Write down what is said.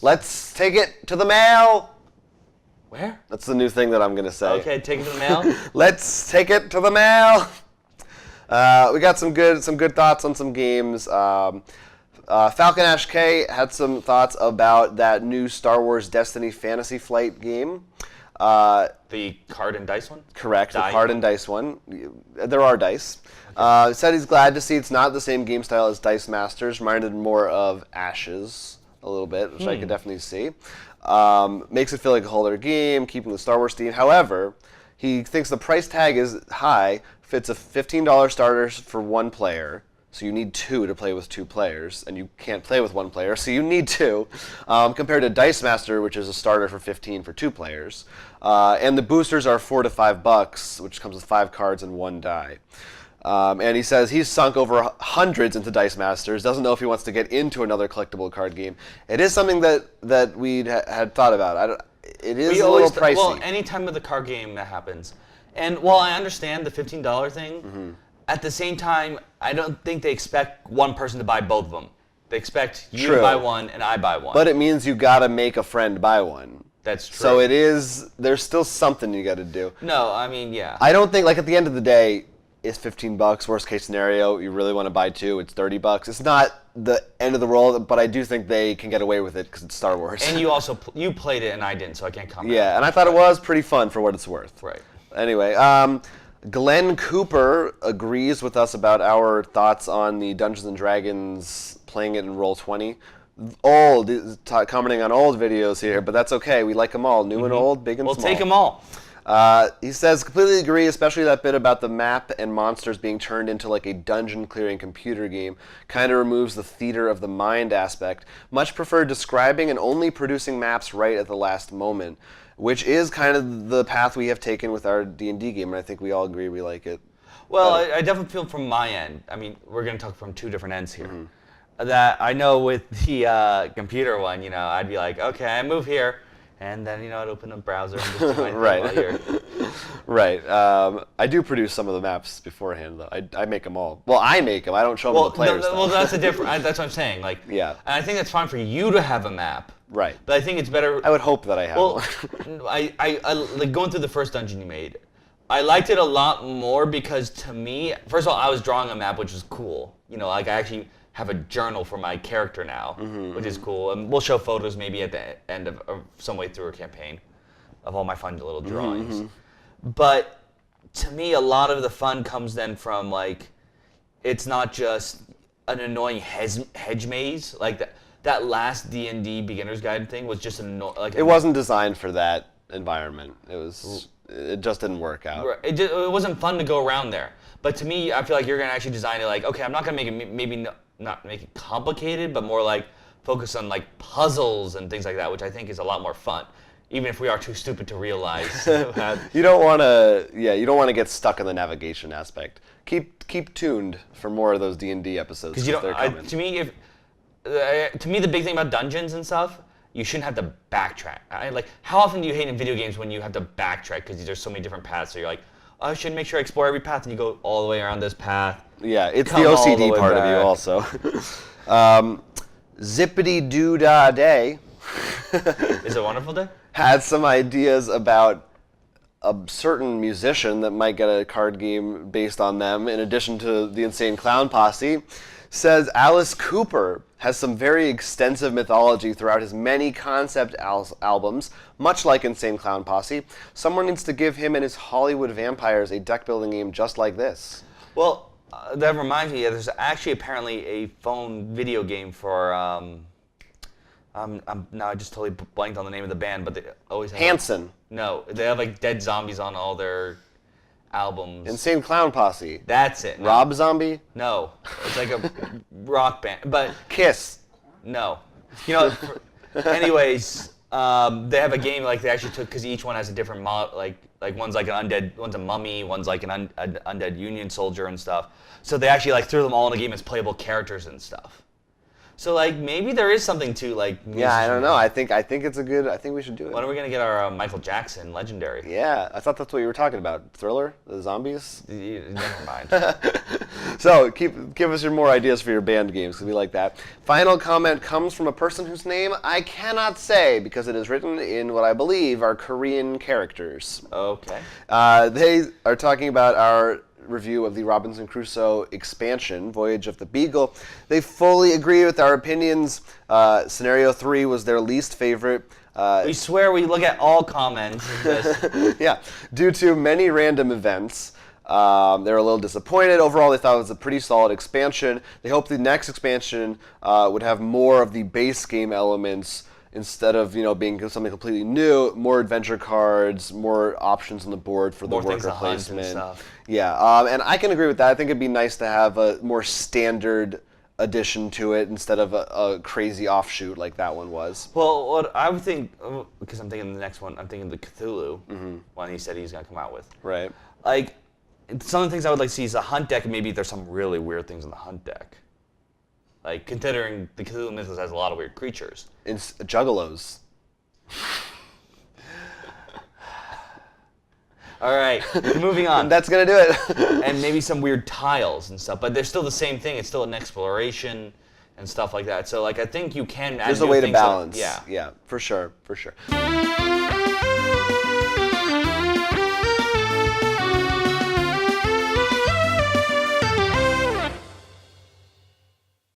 Let's take it to the mail. Where? That's the new thing that I'm going to say. Okay, take it to the mail. Let's take it to the mail. We got some good thoughts on some games. Falcon Ash K had some thoughts about that new Star Wars Destiny Fantasy Flight game. The card and dice one? Correct, the card and dice one. There are dice. Said he's glad to see it's not the same game style as Dice Masters. Reminded more of Ashes a little bit, which I could definitely see. Makes it feel like a whole other game, keeping the Star Wars theme. However, he thinks the price tag is high. It's a $15 starter for one player. So you need two to play with two players, and you can't play with one player, so you need two, compared to Dice Master, which is a starter for $15 for two players. And the boosters are $4 to $5, which comes with 5 cards and 1 die. And he says he's sunk over hundreds into Dice Masters, doesn't know if he wants to get into another collectible card game. It is something that we had thought about. It is a little pricey. Well, any time with the card game that happens. And while I understand the $15 thing, at the same time, I don't think they expect one person to buy both of them. They expect you to buy one and I buy one. But it means you gotta make a friend buy one. That's true. So there's still something you gotta do. No, I mean, yeah. I don't think, at the end of the day, it's $15. Worst case scenario, you really want to buy two, it's $30. It's not the end of the world, but I do think they can get away with it because it's Star Wars. And you also, you played it and I didn't, so I can't comment. Yeah, and I thought it was pretty fun for what it's worth. Right. Anyway, Glenn Cooper agrees with us about our thoughts on the Dungeons & Dragons, playing it in Roll20. Commenting on old videos here, but that's okay. We like them all, new and old, big and small. We'll take them all. He says, completely agree, especially that bit about the map and monsters being turned into like a dungeon-clearing computer game. Kind of removes the theater of the mind aspect. Much prefer describing and only producing maps right at the last moment, which is kind of the path we have taken with our D&D game, and I think we all agree we like it. Well, I definitely feel from my end, I mean, we're going to talk from two different ends here, that I know with the computer one, I'd be like, okay, I move here, and then, I'd open a browser and just do my thing while you're... Right. I do produce some of the maps beforehand, though. I make them all. Well, I make them. I don't show them to the players. Well, that's a different... That's what I'm saying. Yeah. And I think it's fine for you to have a map. Right. But I think it's better... I would hope that I have one. I like going through the first dungeon you made. I liked it a lot more because to me, first of all, I was drawing a map, which was cool. I actually have a journal for my character now, which is cool. And we'll show photos maybe at the end of some way through a campaign of all my fun little drawings. But to me, a lot of the fun comes then from it's not just an annoying hedge maze. That last D&D beginner's guide thing was just it wasn't designed for that environment. It just didn't work out. It wasn't fun to go around there. But to me, I feel like you're gonna actually design it okay, I'm not gonna make it maybe not make it complicated, but more focus on puzzles and things like that, which I think is a lot more fun. Even if we are too stupid to realize. You don't want to get stuck in the navigation aspect. Keep tuned for more of those D&D episodes. Because to me, the big thing about dungeons and stuff, you shouldn't have to backtrack. How often do you hate in video games when you have to backtrack because there's so many different paths? So you're like, oh, I should make sure I explore every path, and you go all the way around this path. Yeah, it's the OCD part of you also. Zippity Doo Dah Day. Is it a wonderful day? Had some ideas about a certain musician that might get a card game based on them, in addition to the Insane Clown Posse. Says Alice Cooper has some very extensive mythology throughout his many concept albums, much like Insane Clown Posse. Someone needs to give him and his Hollywood Vampires a deck-building game just like this. Well, that reminds me, there's actually apparently a phone video game for... now I just totally blanked on the name of the band, but they always have... Hanson. No, they have dead zombies on all their albums. Insane Clown Posse. That's it. No. Rob Zombie? No, it's like a rock band, but... Kiss. No. Anyways, they have a game they actually took, because each one has a different mod, one's like an undead, one's a mummy, one's like an undead Union soldier and stuff. So they actually threw them all in a game as playable characters and stuff. So like maybe there is something to like. Yeah, I don't know. I think it's a good. I think we should do it. When are we gonna get our Michael Jackson legendary? Yeah, I thought that's what you were talking about. Thriller, the zombies. Never mind. So give us your more ideas for your band games because we like that. Final comment comes from a person whose name I cannot say because it is written in what I believe are Korean characters. Okay. They are talking about our review of the Robinson Crusoe expansion, Voyage of the Beagle. They fully agree with our opinions. Scenario 3 was their least favorite. We swear we look at all comments. Yeah, due to many random events. They were a little disappointed. Overall, they thought it was a pretty solid expansion. They hope the next expansion would have more of the base game elements instead of being something completely new. More adventure cards, more options on the board for the worker placement. And stuff. Yeah, and I can agree with that. I think it'd be nice to have a more standard addition to it instead of a crazy offshoot like that one was. Well, what I would think, because I'm thinking the next one, I'm thinking the Cthulhu one he said he's going to come out with. Right. Like, some of the things I would like to see is a hunt deck, and maybe there's some really weird things in the hunt deck. Like, considering the Cthulhu Mythos has a lot of weird creatures. It's juggalos. All right, moving on. That's going to do it. And maybe some weird tiles and stuff, but they're still the same thing. It's still an exploration and stuff like that. So, like, I think you can add There's a new way to things balance. Yeah. Yeah, for sure, for sure.